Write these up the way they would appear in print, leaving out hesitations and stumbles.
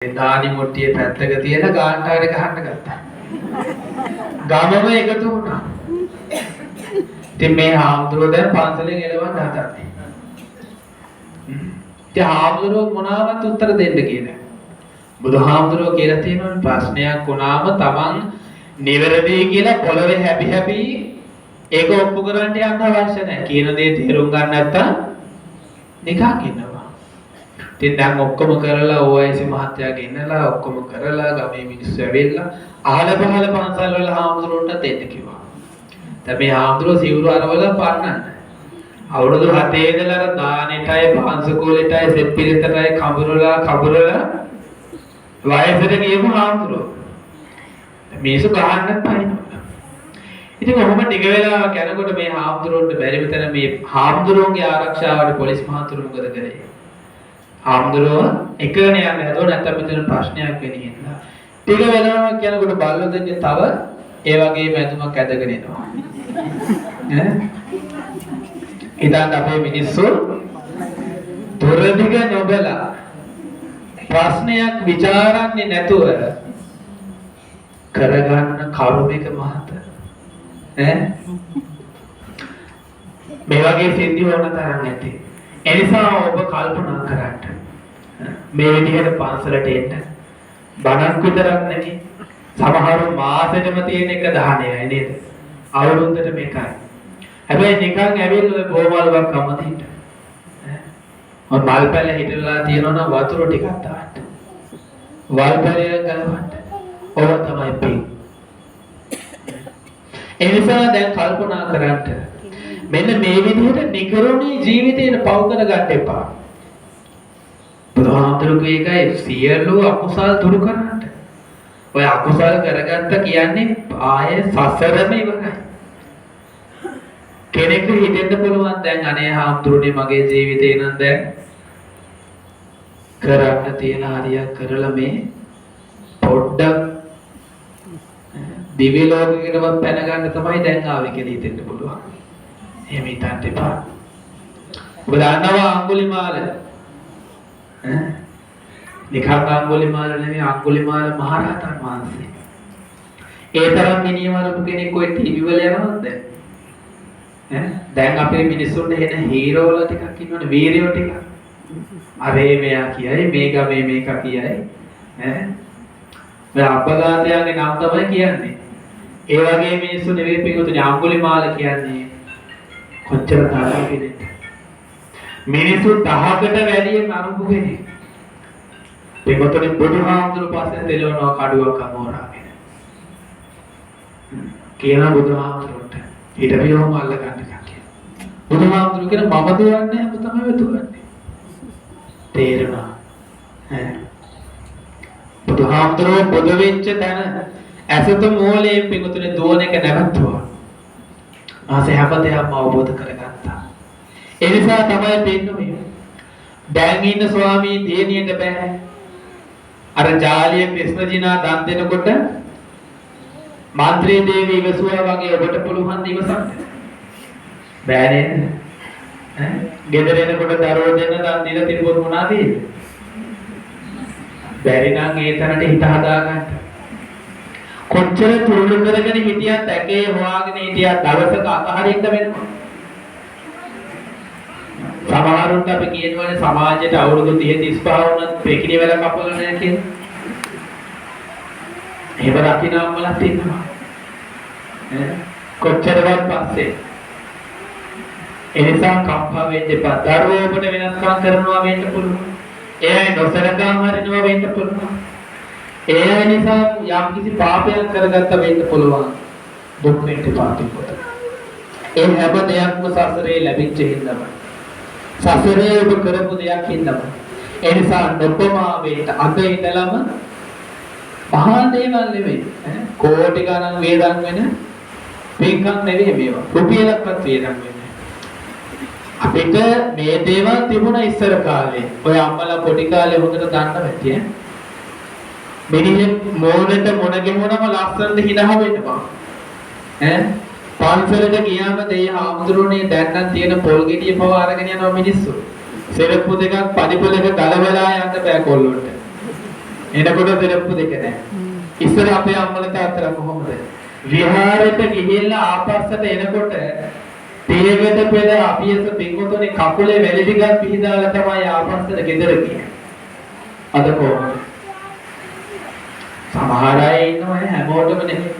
දානි මුට්ටියේ පැත්තක තියෙන ගාන්ටාරේ ගහන්න ගත්තා. ගමම එකතු වුණා. ඉතින් මේ හාමුදුරුවෝ දැන් පන්සලෙන් එළවන්න හදන්නේ. ඉතින් හාමුදුරුවෝ මොනවාවත් උත්තර දෙන්න කියලා. බුදුහාමුදුරුවෝ කියලා තියෙනවා ප්‍රශ්නයක් වුණාම Taman නිවැරදි කියලා පොළවේ හැපි ඒක ඔප්පු කරන්න යන්න අවශ්‍ය නැහැ. කියන දේ තේරුම් ගන්න නැත්තම් නිකන් ඉන්නවා. ඉතින් දැන් ඔක්කොම කරලා OIC මහත්තයා ගෙන්නලා ඔක්කොම කරලා ගමේ මිනිස්සු ඇවිල්ලා අහල පහල පන්සල් වල හාමුදුරුවන්ට දෙන්න කිව්වා. දැන් මේ හාමුදුරුවෝ සිවුරු අරවල පන්නන්න. අවුරුදු 7 ඉඳලා අර දානෙටයි පන්සකෝලෙටයි සෙප්පිරිතටයි කඹරලා වයසට ගියමු හාමුදුරුවෝ. මේසු ගහන්නත් පයින්නවා. ඉතින් කොහොම ටික වෙලා යනකොට මේ හාමුදුරුවන්ට බැරි මෙතන මේ හාමුදුරුවන්ගේ ආරක්ෂාවට පොලිස් මහතුරු මොකද කරේ? හාමුදුරුවෝ එකගෙන යන්න හැදුවා නැත්නම් මෙතන ප්‍රශ්නයක් වෙන්නේ හින්දා. ටික වෙලාවක් යනකොට බල්ලෝ දෙන්නේ තව ඒ වගේම ඇතුමක් ඇදගෙන එනවා. ඉතින් අපේ මිනිස්සු තොරදිග නොබලා ප්‍රශ්නයක් ਵਿਚාරන්නේ නැතුව කරගන්න කරුමේක මහත මේ වගේ සිද්ධි වුණ තරම් නැති. එනිසා ඔබ කල්පනා කරන්න මේ විදිහට පන්සලට එන්න බණක් විතරක් නෙමෙයි සමහර මාසෙටම තියෙන එක දාහනයයි නේද? අවුරුද්දට මේකයි. හැබැයි නිකන් ඇවිල්ලා ඔය බෝමල්වක් අමතින්න. ඔය මල්පැල හිටලා තියෙනවා වතුර ටිකක් දාන්න. වල්පැලේ ගලවන්න. ඔබ තමයි පින්. එනිසා දැන් කල්පනා කරන්න මෙන්න මේ විදිහට නිකරුණී ජීවිතේට පව කර ගන්න එපා. බුදුහාමුදුරුවෝ එකයි සියලු අකුසල් දුරු කරන්නට. ඔය අකුසල් කරගත්ත කියන්නේ ආයේ සසරම ඉවරයි. කෙනෙක්ට හිතෙන්න පුළුවන් දැන් අනේ හාමුදුරුවනේ මගේ ජීවිතේ නම් දැන් කරන්න තියෙන හරියක් කරලා මේ පොඩ්ඩක් දිව්‍ය ලෝකයකටවත් පැන ගන්න තමයි දැන් ආවේ කියලා හිතෙන්න පුළුවන්. එහෙම හිතන්න එපා. ඔබ දන්නවා අඟුලිමාල නිකන් අඟුලිමාල නෙමෙයි අඟුලිමාල මහරහතන් වහන්සේ. ඒ තරම් මිනිමරුපු කෙනෙක් ඔය ටීවී වල යනවද දැන්? දැන් අපේ මිනිස්සුන්ට එන හීරෝලා ටිකක් ඉන්නවනේ වීරයෝ ටික. අරේ මෙයා කියයි මේ ගමේ මේක කියයි. මේ අපගාතයාගේ නම තමයි කියන්නේ. ඒ වගේ මිනිස්සු නෙවෙයි පිටුතුනේ අඟුලිමාල කියන්නේ. කොච්චර තරම් කෙනෙක්. මිනිස්සු 10කට වැඩිය නරුඹු කෙනෙක්. ඒකතොනේ බුදුහාමුදුරු පස්සේ දෙලවනවා කඩුවක් අමෝරාගෙන. කියන බුදුහාමුදුරුන්ට ඊට පියවම අල්ල ගන්න එකක්. බුදුහාමුදුරු කියන මම දුවන්නේ ඔබ තමයි දුවන්නේ. තේරෙනවා. බුදුහාමුදුරුවෝ පොද වෙච්ච තැන ඇසත මූලයේ පිටුතුනේ දුවන එක නැවතුවා. ආසේ හැමදේම අවබෝධ කරගත්තා. ඒ නිසා තමයි පෙන්නුනේ. දැන් ඉන්න ස්වාමී දේනියට බෑ. අර ජාලිය ක්‍රිෂ්ණජිනා දන් දෙනකොට මාත්‍රී දේවී ඉවසුවා වගේ ඔබට පුළුවන් ද ඉවසන්න? බෑ නේද? ගෙදර එනකොට දරුවෝ දෙන්න දන් දීලා තිබුණ මොනවාද? බැරි නම් ඒ තරට හිත හදාගන්න. කොච්චර තුරුළු කරගෙන හිටියත් ඇගේ හොයාගෙන හිටියත් දවසක අතහරින්න වෙනවා. සමහරුන්ට අපි කියනවානේ සමාජයට අවුරුදු 30 35 වුණත් පෙකිනි වෙල කපලා නැහැ කියලා. එහෙම රකින්නම්මලත් ඉන්නවා. කොච්චරවත් පස්සේ එනිසා කම්පා වෙන්න එපා. දරුවෝ ඔබට වෙනස්කම් කරනවා වෙන්න පුළුවන්. එයයි නොසලකා හරිනවා වෙන්න පුළුවන්. ඒ නිසා යම් කිසි පාපයක් කරගත්ත වෙන්න පුළුවන්. දුක් වෙන්න පාපිකොට. ඒ හැම දෙයක්ම සසරේ ලැබිච්ච හින්දාම. සසරේ ඔබ කරපු දෙයක් හින්දාම. ඒ නිසා නොපමා වෙන්න අද ඉඳලම මහා දේවල් නෙවෙයි. කෝටි ගණන් වේදන් වෙන පින්කම් නෙවෙයි මේවා. රුපියලක්වත් වේදන් වෙන්නේ. අපිට මේ දේවල් තිබුණා ඉස්සර කාලේ. ඔය අම්මලා පොඩි කාලේ හොඳට දන්න ඇති ඈ. මිනිහෙක් මොනට මොන ගෙමුණම ලස්සනට හිනහ වෙන්න බා. පන්සලට ගියාම දෙය ආමුදුරුනේ දැන් නම් තියෙන පොල් ගෙඩිය පව අරගෙන යනවා මිනිස්සු. සෙරප්පු දෙකක් පඩිපොලක ගලවලා යන්න බෑ කොල්ලොන්ට. එනකොට දෙරප්පු දෙක නැහැ. ඉස්සර අපේ අම්මලා තාත්තලා කොහොමද? විහාරයට ගිහිල්ලා ආපස්සට එනකොට තේගෙට පෙර අපියස පින්වතුනි කකුලේ වැලි ටිකක් පිහදාලා තමයි ආපස්සට ගෙදර ගියේ. අද කොහොමද? සමහර අය ඉන්නවනේ හැමෝටම නෙමෙයි.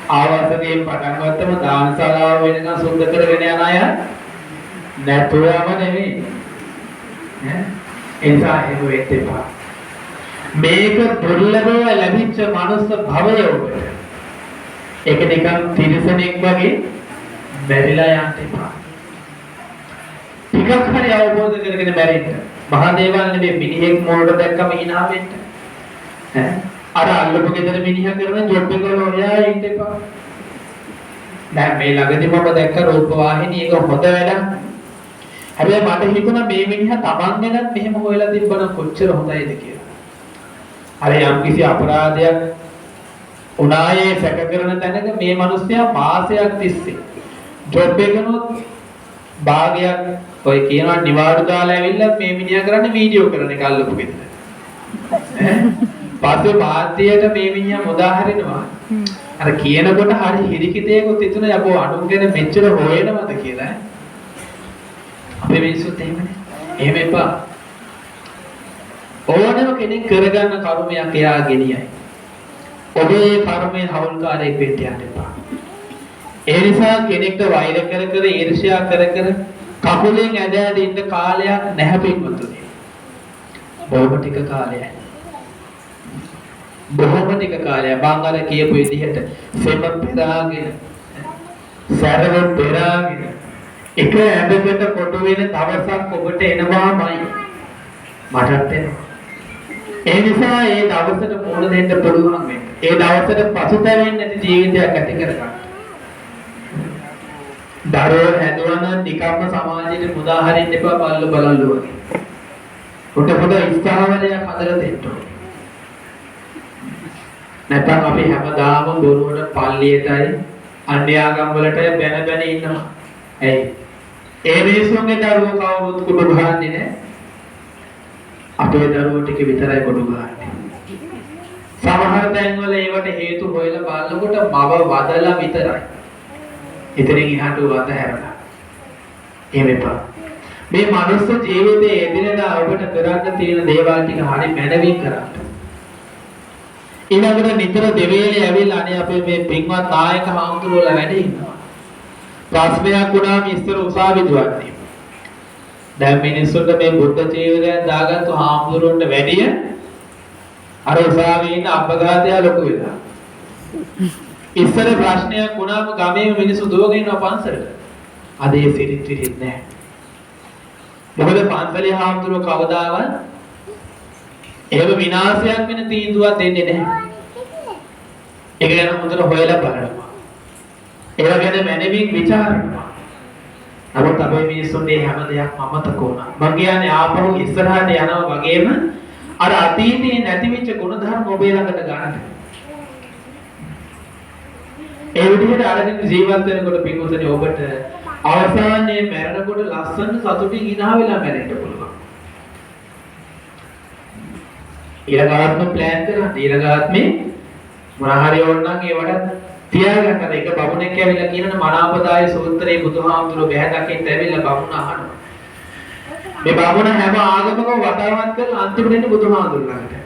ආවාසකයෙන් පටන් ගත්තම දානශාලාව වෙනකන් සුද්ධ කරගෙන යන අය නැතුවම නෙමෙයි. එනිසා ඒක වෙන්න එපා. මේක දුර්ලභව ලැබිච්ච මනුස්ස භවය ඔබට. ඒක නිකන් තිරසනෙක් වගේ බැරිලා යන්න එපා. ටිකක් හරි අවබෝධ කරගෙන බැරින්න. මහා දේවල් නෙමෙයි මිනිහෙක් මොකට දැක්කම hina වෙන්න. අර අල්ලපු ගෙදර මිනිහා කරන ජොබ් එක වල ඔයා ඉන්න එපා. දැන් මේ ළඟදී මම දැක්ක රූප වාහිනිය එක හොඳ වැඩක්. හැබැයි මට හිතුණා මේ මිනිහා Taman ගැනත් මෙහෙම හොයලා තිබ්බනම් කොච්චර හොඳයිද කියලා. අර යම් කිසි අපරාධයක් උනායේ සැක කරන තැනක මේ මිනිස්සයා මාසයක් තිස්සේ ජොබ් එකනොත් භාගයක් ඔය කියනවා නිවාඩු දාලා ඇවිල්ලා මේ මිනිහා කරන්නේ වීඩියෝ කරන එක අල්ලපු ගෙදර. පස්සේ වාද්‍යයට මේ මිනිහා මුදා හරිනවා. අර කියනකොට හරි හිරිකිතේකුත් හිතුණා යකෝ අනුන් ගැන මෙච්චර හොයනවද කියලා. අපේ මිනිස්සුත් එහෙමනේ. එහෙම එපා. ඕනම කෙනෙක් කරගන්න කර්මයක් එයා ගෙනියයි. ඔබේ කර්මයෙන් හවුල්කාරයෙක් වෙන්න යන්න එපා. ඒ නිසා කෙනෙක්ට වෛර කර කර ඊර්ෂ්‍යා කර කර කකුලෙන් ඇද ඇද ඉන්න කාලයක් නැහැ පිටුතුනේ. බොහොම ටික කාලයක්. බොහොම ටික කාලයක් බංගල කියපු විදිහට සෙම පෙරාගෙන සැරව පෙරාගෙන එක ඇඳකට කොටු වෙන දවසක් ඔබට එනවාමයි. මටත් එනවා. ඒ නිසා ඒ දවසට මුණ දෙන්න පුළුවන් වෙන්න. ඒ දවසට පසුතැවෙන්නේ නැති ජීවිතයක් ඇති කරගන්න. දරුවෝ හැදුවනම් නිකම්ම සමාජයට මුදා හරින්න එපා බල්ල බලල්ලු වගේ. පොඩ පොඩ ඉස්තාවලයක් හදලා දෙන්න ඕනේ. නැත්නම් අපි හැමදාම බොරුවට පල්ලියටයි අන්‍ය ආගම් වලටයි බැන බැන ඉන්නවා. ඇයි? ඒ මිනිස්සුන්ගේ දරුවෝ කවුරුත් කුඩු ගහන්නේ නැහැ. අපේ දරුවෝ ටික විතරයි කුඩු ගහන්නේ. සමහර තැන්වල ඒවට හේතු හොයලා බලනකොට මව වදලා විතරයි. ඉතින් එහාට වද හැරලා. එහෙම එපා. මේ මනුස්ස ජීවිතයේ එදිනෙදා ඔබට කරන්න තියෙන දේවල් ටික හරි මැනවින් කරන්න. ඊළඟට නිතර දෙවේලේ ඇවිල්ලා අනේ අපේ මේ පින්වත් නායක හාමුදුරුවෝ වැඩ ඉන්නවා. ප්‍රශ්නයක් වුණාම ඉස්සර උසාවි දුවන්නේ. දැන් මිනිස්සුන්ට මේ බුද්ධ චේවරයක් දාගත්තු හාමුදුරුවන්ට වැඩිය අර උසාවියේ ඉන්න අපඝාතය ලොකු වෙනවා. ඉස්සර ප්‍රශ්නයක් වුණාම ගමේම මිනිස්සු දුවගෙන යනවා පන්සලට. අද ඒ සිරිත් නැහැ. මොකද පන්සලේ හාමුදුරුවෝ කවදාවත් එහෙම විනාශයක් වෙන තීන්දුවක් දෙන්නේ නැහැ. ඒක ගැන හොඳට හොයලා බලනවා. ඒවා ගැන මැනවින් ਵਿਚාරනවා. නමුත් අපේ මිනිස්සුන්ගේ හැම දෙයක්ම අමතක වුණා. මම කියන්නේ ආපහු ඉස්සරහට යනවා වගේම අර අතීතයේ නැතිවෙච්ච ගුණධර්ම ඔබේ ළඟට ගන්න. ඒ විදිහට අරගෙන ජීවත් වෙනකොට පිටුතනේ ඔබට අවසානයේ මැරෙනකොට ලස්සන සතුටින් hina වෙලා මැරෙන්න පුළුවන්. ඊළඟාත්ම ප්ලෑන් කරලා ඊළඟාත්මේ මොනවා හරි ඕනනම් ඒවට තියාගන්න. ඒක බමුණෙක් ඇවිල්ලා කියනනේ මනාපදාය සූත්‍රයේ බුදුහාමුදුරුවෝ බැහැ දකින්න ඇවිල්ලා බමුණ අහනවා. මේ බමුණ හැම ආගමකම වතාවත් කරලා අන්තිමට එන්නේ බුදුහාමුදුරුවෝ ළඟට.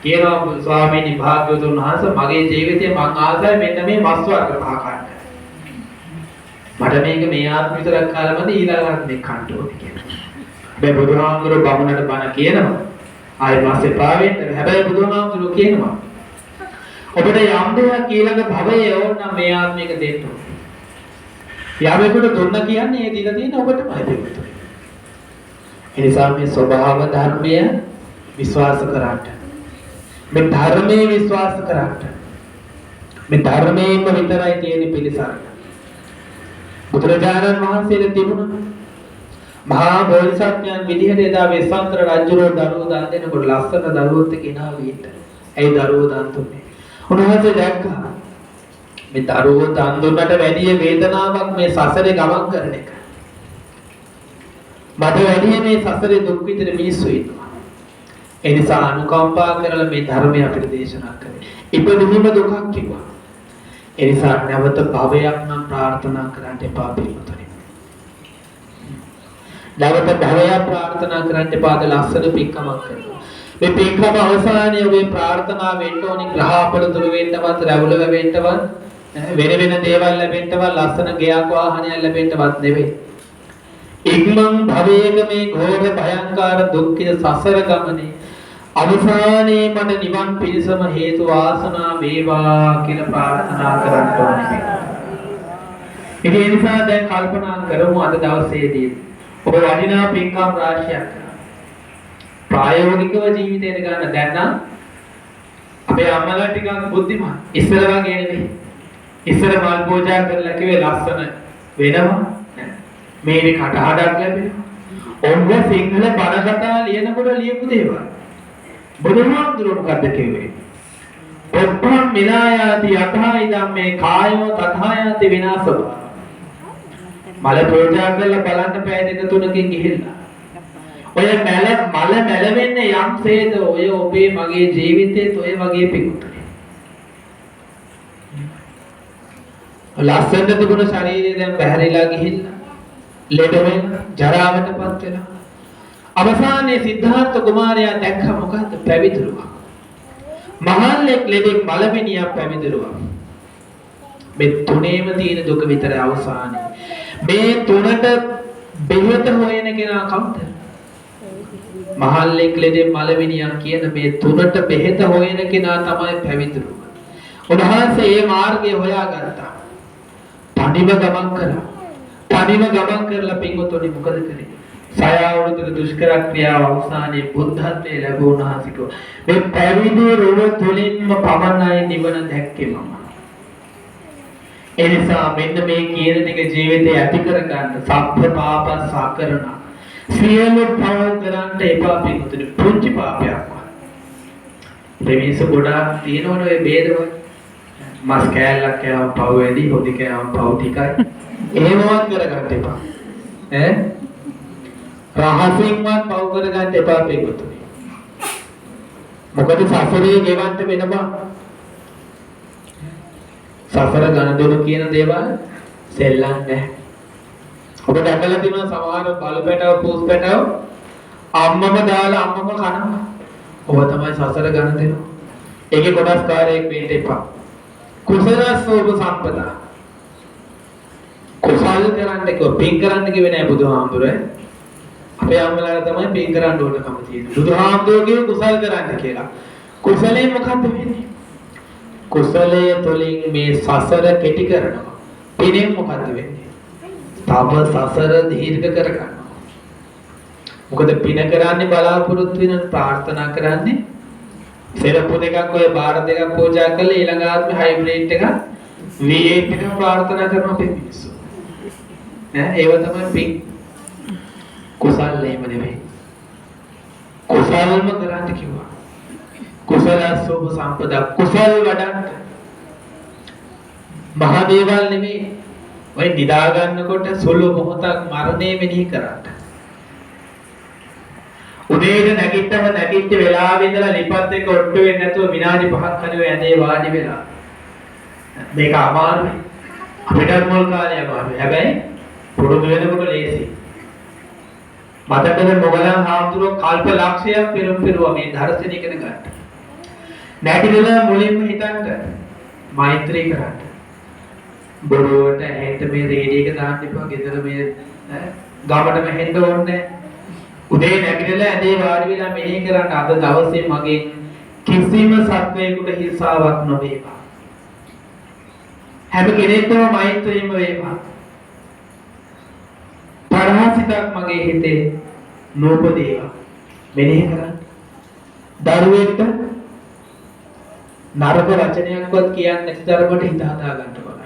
කියනවා ස්වාමීනි භාග්‍යවතුන් වහන්සේ මගේ ජීවිතේ මං ආසයි මෙන්න මේ මස් වර්ග පහ කන්න. මට මේක මේ ආත්ම විතරක් කාලෙමද ඊළඟ ආත්මෙක කන්න ඕනේ කියලා. මේ බුදුහාමුදුරුවෝ බමුණට බණ කියනවා. ආයි මාසේ පාවෙන්න හැබැයි බුදුහාමුදුරුවෝ කියනවා ඔබට යම් දෙයක් ඊළඟ භවයේ ඕනනම් මේ ආත්මයක දෙන්න ඕනේ. යාමෙකුට දුන්න කියන්නේ ඒ දීලා තියෙන ඔබටමයි දෙන්නේ. ඒ නිසා මේ ස්වභාව ධර්මය විශ්වාස කරන්න. මේ ධර්මයේ විශ්වාස කරන්න. මේ ධර්මයෙන්ම විතරයි තියෙන පිළිසරණ. බුදුරජාණන් වහන්සේලා තිබුණා මහා බෝධිසත්වයන් විදිහට එදා වෙස්සන්තර රජුරෝ දරුවෝ දන් දෙනකොට ලස්සන දරුවොත් එක්කනවා වීට. ඇයි දරුවෝ දන් දුන්නේ? උන්වහන්සේ දැක්කා මේ දරුවෝ දන් දුන්නට වැඩිය වේදනාවක් මේ සසරේ ගමන් කරන එක. මට වැඩිය මේ සසරේ දුක් විඳින මිනිස්සු ඉන්නවා. ඒ නිසා අනුකම්පා කරලා මේ ධර්මය අපිට දේශනා කළේ. ඉපදීම දුකක් කිව්වා. ඒ නිසා නැවත භවයක් නම් ප්‍රාර්ථනා කරන්න එපා පිළිතුරේ. නැවත භවයක් ප්‍රාර්ථනා කරන්න එපා. අද ලස්සන පින්කමක් කරනවා. මේ පින්කම අවසානයේ ඔබේ ප්‍රාර්ථනා වෙන්න ඕනි ග්‍රහ අපල දුර වෙන්නවත්, රැවුල වෙන්නවත්, වෙන වෙන දේවල් ලැබෙන්නවත්, ලස්සන ගෙයක් වාහනයක් ලැබෙන්නවත් නෙවෙයි. ඉක්මන් භවයක මේ ඝෝර භයංකාර දුක්ඛිත සසර ගමනේ අවසානයේ මට නිවන් පිණසම හේතු වාසනා වේවා කියලා ප්‍රාර්ථනා කරන්න ඕනේ. ඒ නිසා දැන් කල්පනා කරමු අද දවසේදී ඔබ වටිනා පින්කම් රාශියක් ප්‍රායෝගිකව ජීවිතයට ගන්න. දැන් නම් අපේ අම්මලා ටිකක් බුද්ධිමත්. ඉස්සර වගේ නෙවෙයි. ඉස්සර මල් පූජා කරලා කිව්වේ ලස්සන වෙනවා. මේනේ කටහඬක් ලැබෙනවා. ඔන්න සිංහල බණ කතා ලියනකොට ලියපු දේවල්. බුදුහාමුදුරුවෝ මොකද්ද කිව්වේ? ඔබ්බම් මිලායාති යතහයි ධම්මේ කායෝ තථායාති විනාශව. මල පූජා කරලා බලන්න පැය දෙක තුනකින් ගිහිල්ලා. ඔය මල මැලෙන්නේ යම්සේද ඔය ඔබේ මගේ ජීවිතේත් ඔය වගේ පිටුතුනේ. ලස්සන තිබුණ ශරීරය දැන් බැහැරිලා ගිහිල්ලා ලෙඩ වෙන ජරාවටපත් වෙනවා. අවසානයේ සිද්ධාර්ථ කුමාරයා දැක්ක මොකද්ද? පැවිදිරුවා. මහල්ලෙක් ලෙඩෙක් මලමිනියක් පැවිදිරුවා. මේ තුනේම තියෙන දුක විතරයි අවසානයේ. මේ තුනට බෙහෙත හොයන කෙනා කවුද? මහල්ලෙක් ලෙඩෙක් මලමිනියක් කියන මේ තුනට බෙහෙත හොයන කෙනා තමයි පැවිදිරුවා. උන්වහන්සේ මේ මාර්ගය හොයාගත්තා. තනිව ගමන් කළා. තනිව ගමන් කරලා පින්වතුනි මොකද කරේ? සය අවුරුදු දුෂ්කර ක්‍රියාව අවසානයේ බුද්ධත්වයේ ලැබුණා සිටු. මේ පැවිදි රුව තුලින්ම පමණයි නිවන දැක්කේ මම. ඒ නිසා මෙන්න මේ කියන ටික ජීවිතේ ඇති කරගන්න සබ්බ පාපස්සකරණ. සියලු පාප කරන්න එපා පිටුතුනි. පුංචි පාපයක්. දෙවිස ගොඩාක් තියෙනවනේ ඔය ભેදවල. මස් කෑල්ලක් කෑවම පව් වැඩි, හොදි කෑවම පව් ටිකයි. එහෙමවත් කරගන්න එපා. රහසින්වත් පව් කරගන්න එපා පිටුතුනි. මොකද සසරේ ගෙවන්න වෙනවා. සසර ගණදොන කියන දේවල් සෙල්ලම් නැහැ. ඔබ දැකලා තියෙනවා සමහර බලු පැටව, පූස් පැටව අම්මම දාලා අම්මම කනවා. ඔබ තමයි සසර ගණ දෙනවා. ඒකේ කොටස් කාර්යයක් වෙන්න එපා. කුසලසෝබ සම්පදා. කුසල කරන්න කිව්ව පින් කරන්න කිව්වේ නෑ බුදුහාමුදුරේ. අපේ අම්මලාට තමයි පින් කරන්න ඕනකම තියෙන්නේ. බුදුහාමුදුරුවෝ කිව්ව කුසල කරන්න කියලා. කුසලයෙන් මොකක්ද වෙන්නේ? කුසලයේ තුලින් මේ සසර කෙටි කරනවා. පිනෙන් මොකද්ද වෙන්නේ? තව සසර දීර්ඝ කර ගන්නවා. මොකද පින කරන්නේ බලාපොරොත්තු වෙන ප්‍රාර්ථනා කරන්නේ සෙරප්පු දෙකක් ඔය බාර දෙකක් පූජා කරලා ඊළඟ ආත්මේ හයිබ්‍රිඩ් එක V8 එක ප්‍රාර්ථනා කරන අපේ මිනිස්සු. ඒව තමයි පින්. කුසල්ලේම නෙවෙයි. කුසල්ම කරන්න කිව්වා. කුසලසෝප සම්පදා කුසල් වඩන්න. මහ දේවල් නෙවෙයි. ඔය නිදා ගන්නකොට සුළු මොහොතක් මරණය මෙනෙහි කරන්න. උදේට නැගිට්ට වෙලාවෙ ඉඳලා ලිපත් එක ඔට්ටු වෙන්නේ නැතුව විනාඩි 5ක් හරි ඔය ඇඳේ වාඩි වෙලා. මේක අමාරුයි. අපිටත් මොල් කාලේ අමාරුයි. හැබැයි පුරුදු වෙනකොට ලේසි. මතකද මොගලන් හාමුදුරුවෝ කල්ප ලක්ෂයක් පෙරුවා මේ දර්ශන ඉගෙන ගන්න. නැගිටලා මුලින්ම හිතන්න මෛත්‍රී කරන්න. බොරුවට ඇහෙන්න මේ රේඩියෝ එක දාන්න එපා. ගෙදර මේ ගමටම හෙන්න ඕනේ. උදේ නැගිටලා ඇඳේ වාඩි වෙලා මෙහෙය කරන්න. අද දවසේ මගේ කිසිම සත්වයකට හිංසාවක් නොවේවා. හැම කෙනෙක්ටම මෛත්‍රියම වේවා. පරහසිතක් මගේ හිතේ නූපදේවා. මෙනෙහි කරන්න. දරුවෙක්ට නරක වචනයක්වත් කියන්නේ නැති තරමට හිත හදා ගන්න බලන්න.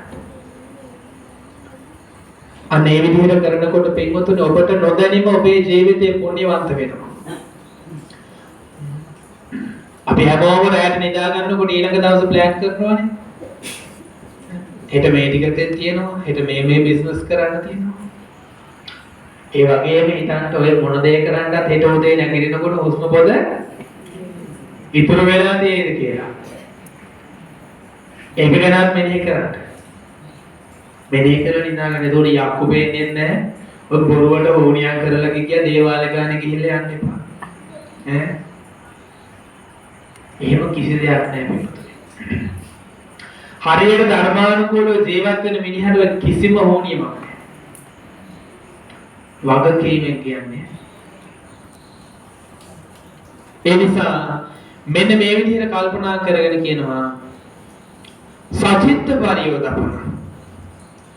අනේ විදිහට කරනකොට පින්වතුනි ඔබට නොදැනීම ඔබේ ජීවිතේ පුණ්‍යවන්ත වෙනවා. අපි හැමෝම රැට නිදා ගන්නකොට ඊළඟ දවසේ ප්ලෑන් කරනවානේ. හෙට මේ ටිකක් තියෙනවා. හෙට මේ බිස්නස් කරන්න තියෙනවා. ඒ වගේම හිතන්න ඔය මොන දේ කරන්නත් හෙට උදේ නැගිටිනකොට හුස්ම පොද ඉතුරු වෙලා තියෙද කියලා. ඒක ගැනත් මෙනෙහි කරන්න. මෙනෙහි කරලා ඉඳාගෙන ඒතකොට යක්කු වෙන්නේ නැහැ. ඔය බොරුවට ඕනියක් කරලා ගියා දේවාල ගානේ ගිහිල්ලා යන්න එපා. එහෙම කිසි දෙයක් නැහැ පිටුතුනේ. හරියට ධර්මානුකූලව ජීවත් වෙන මිනිහට කිසිම හෝනියමක් නැහැ. වගකීමෙන් කියන්නේ. ඒ නිසා මෙන්න මේ විදිහට කල්පනා කරගෙන කියනවා සචිත්ත පරියෝදපන.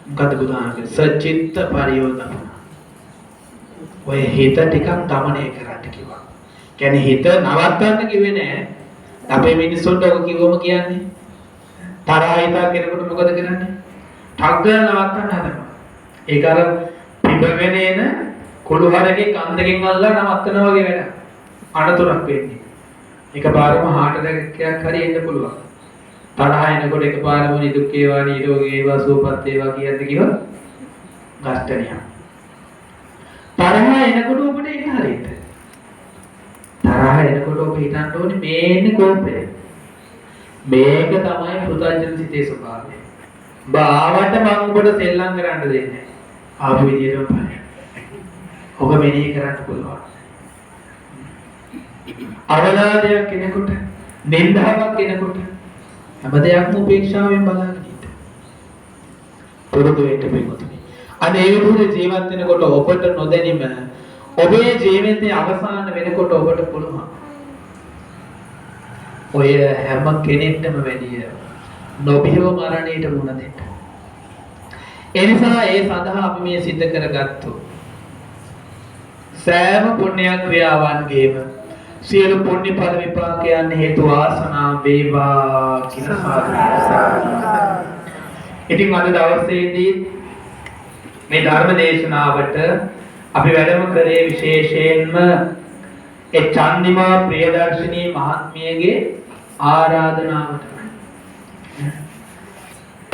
මොකද බුදුහාමගේ සචිත්ත පරියෝදපන. ඔය හිත ටිකක් দমনය කරන්න කිව්වා. කියන්නේ හිත නවත්තන්න කිව්වේ නෑ. අපේ මිනිස්සුන්ට ඔක කිව්වම කියන්නේ තරහ හිතා කෙනෙකුට මොකද කරන්නේ? ඨග්ගල නවත්තන්න හදනවා. ඒක අර පිටවෙන එන කුළු හරකේ කන්දකින් අල්ලලා නවත්තනවා වගේ වැඩ. අනතුරක් වෙන්නේ. එකපාරම හાર્ට් එකක් හරි එන්න පුළුවන්. තරහ එනකොට එකපාරම නිදුක් වේවා නිරෝගී වේවා සුවපත් වේවා කියන්නේ කිව්ව ගස්තනිය. තරහ එනකොට ඔබට ඒක හරියට. තරහ එනකොට ඔබ හිතන්න ඕනේ මේන්නේ කෝපය. මේක තමයි පුතඥ සිතේ ස්වභාවය. බාවට මම ඔබට සෙල්ලම් කරන්න දෙන්නේ නැහැ. ආපු විදියටම බලන්න. ඔබ මෙනෙහි කරන්න පුළුවන්. අවලාදයක් කෙනෙකුට, නින්දාවක් කෙනෙකුට හැම දෙයක්ම උපේක්ෂාවෙන් බලන්න ඉන්න. පුරුදු වෙන්න පිටුතුනි. අනේ ඒ විදිහට ජීවත් වෙනකොට ඔබට නොදැනීම ඔබේ ජීවිතයේ අවසාන වෙනකොට ඔබට පුළුවන්. ඔය හැම කෙනෙක්ටම වැඩිය නොබියව මරණයට මුහුණ දෙන්න. ඒ නිසා ඒ සඳහා අපි මේ සිද්ධ කරගත්තු සෑම පුණ්‍ය ක්‍රියාවන්ගේම සියලු පුණ්‍ය ඵල විපාකයන් හේතු ආසනා වේවා කියලා සාදුකාරය. ඉතින් අද දවසේදී මේ ධර්ම දේශනාවට අපි වැඩම කරේ විශේෂයෙන්ම ඒ චන්දිමා ප්‍රියදර්ශිනී මහත්මියගේ ආරාධනාවට.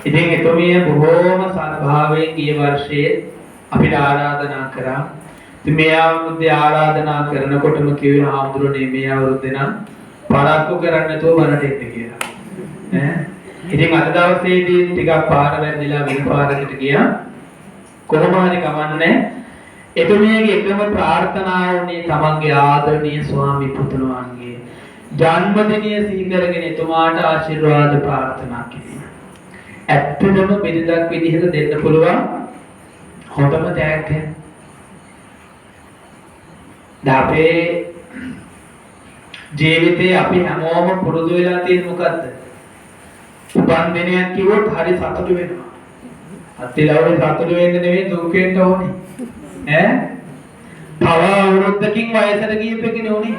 ඉතින් එතුමිය බොහෝම සත්භාවයෙන් ගිය වර්ෂයේ අපිට ආරාධනා කරා. ඉතින් මේ අවුරුද්දේ ආරාධනා කරනකොටම කිව්වේ ආම්දුරනේ මේ අවුරුද්දේ නම් පරක්කු කරන්න නැතුව වරට එන්න කියලා. ඉතින් අද දවසේදී ටිකක් පාර වැරදිලා වෙන පාරකට ගියා. කොහොම හරි කමන්නේ. එතුමියගේ එකම ප්‍රාර්ථනාව වුණේ තමන්ගේ ආදරණීය ස්වාමි පුතුණන්ගේ ජන්මදිනය සිහි කරගෙන එතුමාට ආශිර්වාද ප්‍රාර්ථනා කිරීම. ඇත්තටම බෙදක් විදිහට දෙන්න පුළුවන් හොඳම තෑග්ග. අපේ ජීවිතේ අපි හැමෝම පුරුදු වෙලා තියෙන මොකද්ද? උපන් දිනයක් කිව්වොත් හරි සතුටු වෙනවා. අත්තිලවනේ සතුටු වෙන්න නෙවෙයි දුක් වෙන්න ඕනේ. තව අවුරුද්දකින් වයසට ගියපෙකිනේ උනේ.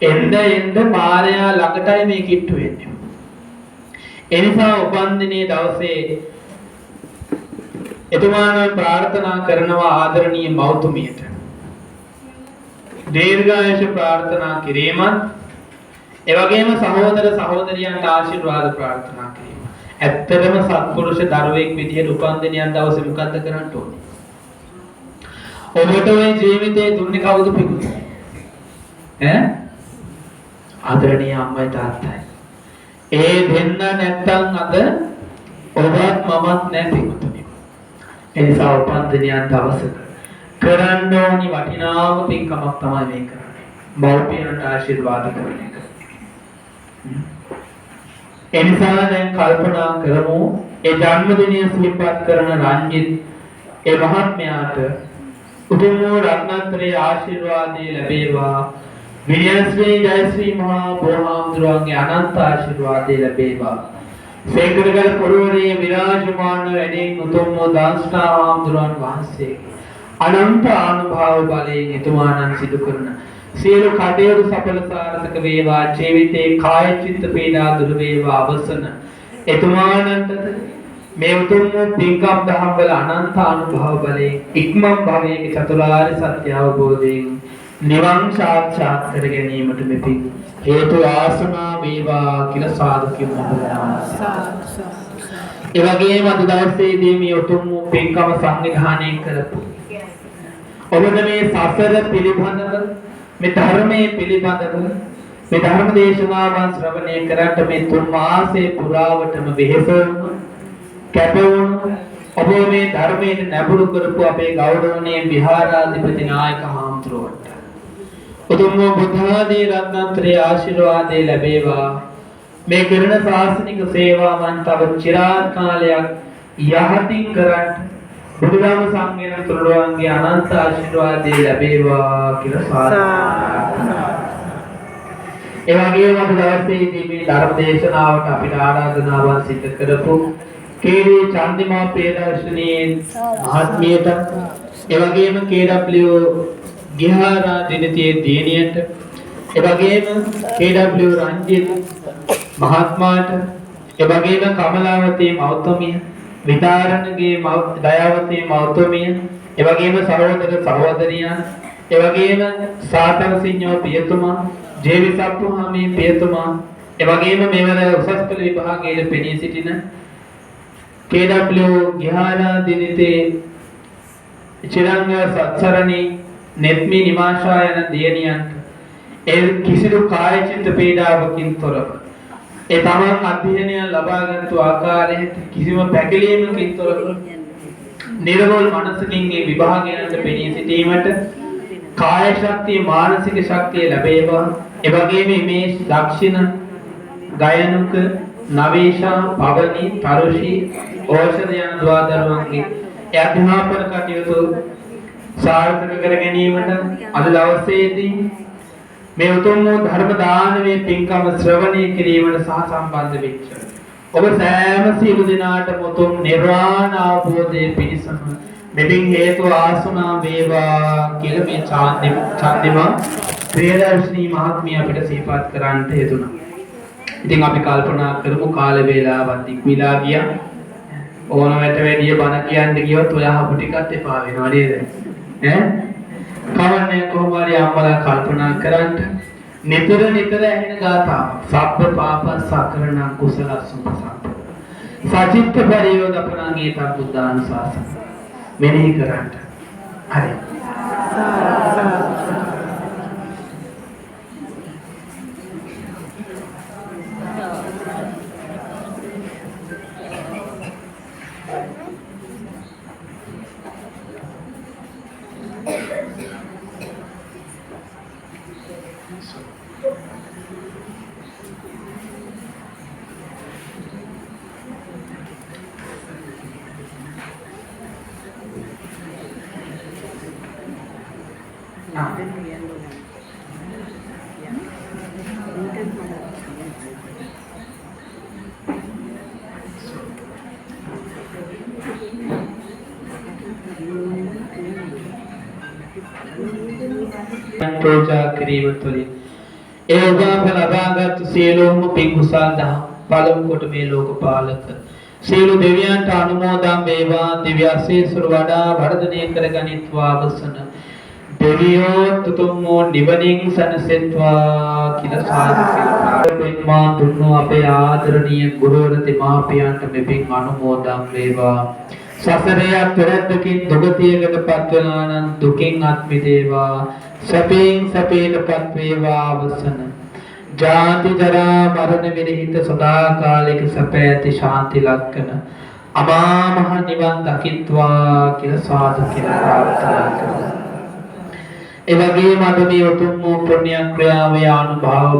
එන්න මාරයා ළඟටයි මේ කිට්ටු වෙන්නේ. ඒ නිසා උපන් දිනේ දවසේ එතුමාණන් ප්‍රාර්ථනා කරනවා ආදරණීය මෞතුමියට දීර්ඝායුෂ ප්‍රාර්ථනා කිරීමත් ඒ වගේම සහෝදර සහෝදරියන්ට ආශිර්වාද ප්‍රාර්ථනා කිරීම. ඇත්තටම සත්පුරුෂ දරුවෙක් විදිහට උපන් දිනයන් දවසේ මොකද්ද කරන්න ඕනේ? ඔබට ওই ජීවිතේ දුන්නේ කවුද පිටුනේ? ආදරණීය අම්මයි තාත්තයි. ඒ දෙන්න නැත්තම් අද ඔබත් මමත් නැහැ පිටුනේ. ඒ නිසා උපන් දිනයන් දවසක කරන්න ඕනි වටිනාම පින්කමක් තමයි මේ කරන්නේ. මව්පියන්ට ආශිර්වාද කරන එක. එනිසා දැන් කල්පනා කරමු ඒ ජන්මදිනය සිහිපත් කරන රංජිත් ඒ මහත්මයාට උතුම් රත්නත්‍රයේ ආශිර්වාදය ලැබේවා. විනයශ්‍රී ජයශ්‍රී මහා බෝධිහාමුදුරන්ගේ අනන්ත ආශිර්වාදය ලැබේවා. සේකරගල පොළොවේ විරාජමාන වැඩෙන උතුම් දාස්තාහාමුදුරන් වහන්සේ අනන්ත ආනුභාව බලයෙන් එතුමාණන් සිදු කරන සියලු කටයුතු සඵල සාර්ථක වේවා. ජීවිතේ කාය චිත්ත පීඩා දුර වේවා. අවසන එතුමාණන්ට මේ උතුම් පින්කම් දහම් වල අනන්ත අනුභව බලයෙන් ඉක්මන් භවයේ චතුරාර්ය සත්‍ය අවබෝධයෙන් නිවන් සාක්ෂාත් කර ගැනීමට මෙපින් හේතු ආසනා වේවා කියලා සාදු කියනවා. ඒ වගේම අද දවසේදී මේ උතුම් පින්කම සංවිධානය කරපු ඔබට මේ සසර පිළිබඳව මේ ධර්මයේ පිළිබඳව මේ ධර්ම දේශනාවන් ශ්‍රවණය කරාට මේ 3 මාසයේ පුරාවටම වෙහෙසවුණු කැපවුණු ඔබ මේ ධර්මයෙන් නැඹුරු කරපු අපේ ගෞරවනීය විහාරාධිපති නායක හාමුදුරුවන්ට උතුම් බුද්ධ ආදී රත්නත්‍රයේ ආශිර්වාදේ ලැබේවා. මේ කරන ශාසනික සේවාවන් තව চিරාත් කාලයක් යහතින් කරන්න බුදුදහම සංගයන තුරුවන්ගේ අනන්ත ආශිර්වාදේ ලැබේවා කියලා සාදු. ඒ වගේම අද දවසේදී මේ ධර්ම දේශනාවට අපිට ආරාධනාවක් සිදු කරපු කේරේ චන්දිමා පේරාශනී මහත්මියට ඒ වගේම KW ගිහාරා දිනතියේ දිනියට ඒ වගේම KW රංජිත් මහත්මයාට ඒ වගේම කමලාවතී මෞතුමිය විතාරණගේ දයාවතී මෞතුමිය ඒ වගේම සහෝදර සහෝදරියන් ඒ වගේම සාතර සිඤ්ඤෝ පියතුමා ජේවිසප්පුහාමී පියතුමා ඒ වගේම මෙවර උසස් පෙළ විභාගයේ පෙනී සිටින KW ගිහාරා දිනතියේ චිරංග සත්සරණී නෙත්මි නිමාශා යන දියණියන්ට ඒ කිසිදු කාය චිත්ත පීඩාවකින් තොරව ඒ තමන් අධ්‍යයනය ලබාගත් ආකාරයට කිසිම පැකිලීමකින් තොරව නිර්වෝල් මනසකින් මේ විභාගයන්ට පෙනී සිටීමට කාය ශක්තිය මානසික ශක්තිය ලැබේවා. ඒ වගේම මේ දක්ෂිණ ගයනුක නවේෂා පවනි තරුෂි ඖෂධ යන ද්වාදරුවන්ගේ අධ්‍යාපන කටයුතු සාර්ථක කර ගැනීමට අද දවසේදී මේ උතුම් ධර්ම දානමේ පින්කම ශ්‍රවණය කිරීමට සහ සම්බන්ධ වෙච්ච ඔබ සෑම සියලු දෙනාටම උතුම් නිර්වාණ අවබෝධයේ පිණිසම මෙබින් හේතු ආසුනා වේවා කියලා මේ චන්දිමා ප්‍රියදර්ශිනී මහත්මිය අපිට සිහිපත් කරන්නට යෙදුණා. ඉතින් අපි කල්පනා කරමු කාල වේලාවත් ඉක්මලා ගියා. ඕනකට වැඩිය බණ කියන්න ගියොත් ඔය අහපු ටිකත් එපා වෙනවා නේද? කවන්නේ කොහොම හරි අම්මලා කල්පනා කරන්න නිතර නිතර ඇහෙන ගාථා සබ්බ පාපස්සකරණ කුසලස්ස උපසම්පද සචිත්ත පරියෝදපණං ඒතං බුද්ධානුශාසන මෙනෙහි කරන්න. හරි. පූජා කිරීම තුළින් ඒ උදාප ලබාගත් සියලුම පින් කුසල් දහම් පළමු කොට මේ ලෝකපාලක සියලු දෙවියන්ට අනුමෝදන් වේවා. දිව්‍ය ආශීර්වාද වඩා වර්ධනය කරගනිත්වා වසන දෙවියෝ තුතුම් නිවනින් සනසෙත්වා කියලා සාදු කියලා දුන්නු අපේ ආදරණීය ගුරුවරති මාපියන්ට මෙපින් අනුමෝදන් වේවා. සසරේ අත්වැරද්දකින් දුගතියකට පත්වනා නම් දුකින් අත් මිදේවා. සැපෙන් සැපේටපත් වේවා අවසන ජාති ජරා මරණ විරහිත සදාකාලික සැප ඇති ශාන්ති ලක්කන අමා මහ නිවන් දකිත්වා කියලා සාදු කියලා ප්‍රාර්ථනා කරනවා. ඒ වගේම අද මේ උතුම් පුණ්‍ය ක්‍රියාවේ අනුභව